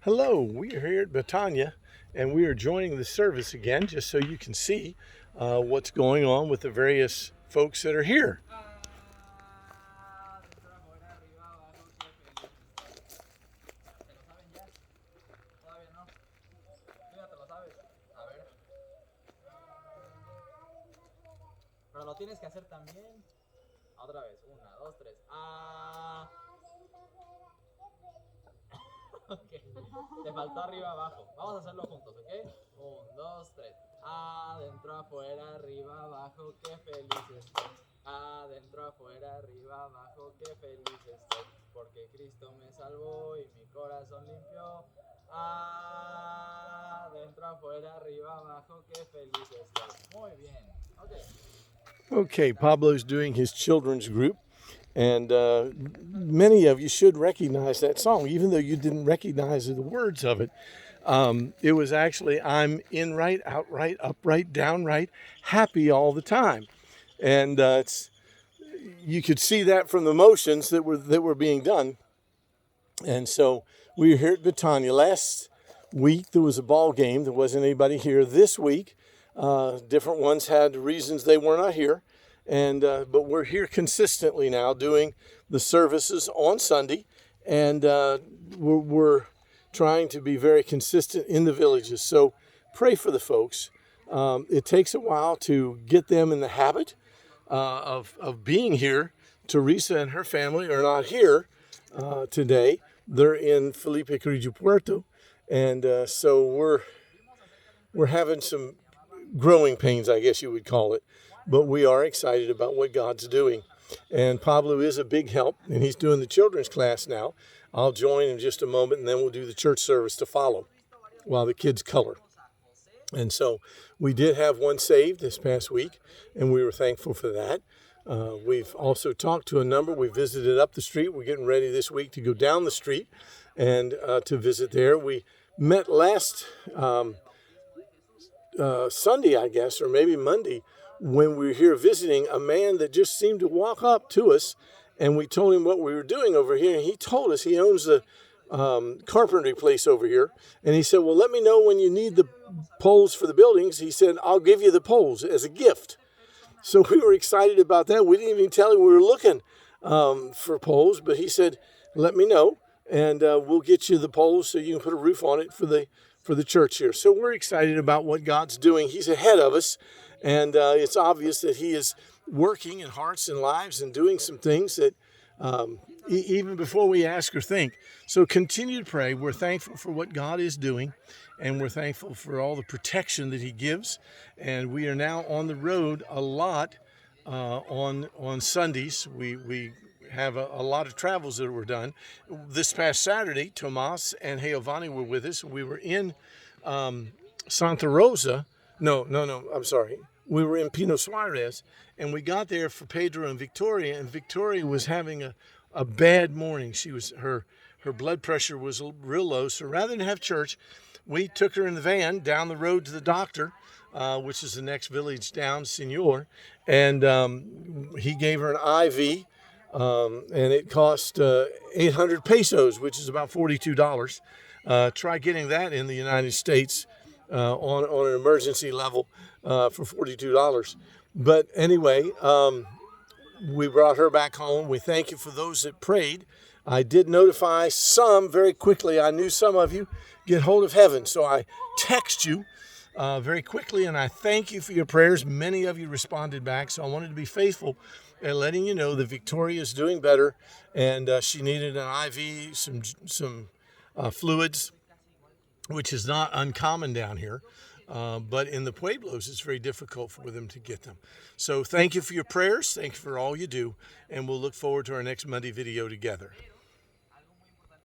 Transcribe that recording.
Hello, we are here at Batania and we are joining the service again just so you can see what's going on with the various folks that are here. Pero lo tienes que hacer también. Otra vez. Una, dos, tres. Ah. Ok. Te faltó arriba abajo. Vamos a hacerlo juntos, ¿ok? Un, dos, tres. Adentro, afuera, arriba, abajo, qué feliz estoy. Adentro, afuera, arriba, abajo, qué feliz estoy. Porque Cristo me salvó y mi corazón limpió. Adentro, afuera, arriba, abajo, qué feliz estoy. Muy bien. Ok. Okay, Pablo's doing his children's group, and many of you should recognize that song, even though you didn't recognize the words of it. It was actually, I'm in right, outright, upright, downright, happy all the time. And you could see that from the motions that were being done. And so we were here at Batania. Last week there was a ball game. There wasn't anybody here. This week, different ones had reasons they were not here. And but we're here consistently now doing the services on Sunday. And we're trying to be very consistent in the villages. So pray for the folks. It takes a while to get them in the habit of being here. Teresa and her family are not here today. They're in Felipe Carrillo Puerto, and so we're having some growing pains, I guess you would call it. But we are excited about what God's doing. And Pablo is a big help, and he's doing the children's class now. I'll join in just a moment, and then we'll do the church service to follow while the kids color. And so we did have one saved this past week, and we were thankful for that. We've also talked to a number. We visited up the street. We're getting ready this week to go down the street and to visit there. We met last Sunday, I guess, or maybe Monday, when we were here visiting, a man that just seemed to walk up to us, and we told him what we were doing over here, and he told us he owns the carpentry place over here, and he said, well, let me know when you need the poles for the buildings. He said, I'll give you the poles as a gift. So we were excited about that. We didn't even tell him we were looking for poles, but he said, let me know, and we'll get you the poles so you can put a roof on it for the church here. So we're excited about what God's doing. He's ahead of us, and it's obvious that he is working in hearts and lives and doing some things that even before we ask or think. So continue to pray. We're thankful for what God is doing, and we're thankful for all the protection that he gives. And we are now on the road a lot on Sundays. We have a lot of travels that were done. This past Saturday, Tomas and Giovanni were with us. We were in Santa Rosa. No, I'm sorry. We were in Pino Suarez, and we got there for Pedro and Victoria, and Victoria was having a bad morning. Her blood pressure was real low, so rather than have church, we took her in the van down the road to the doctor, which is the next village down, Senor, and he gave her an IV, and it cost 800 pesos, which is about $42. Try getting that in the United States on an emergency level for $42. But anyway, we brought her back home. We thank you for those that prayed. I did notify some very quickly. I knew some of you get hold of heaven, so I text you very quickly, and I thank you for your prayers. Many of you responded back, so I wanted to be faithful at letting you know that Victoria is doing better, and she needed an IV, some fluids, which is not uncommon down here. But in the Pueblos, it's very difficult for them to get them. So thank you for your prayers. Thank you for all you do. And we'll look forward to our next Monday video together.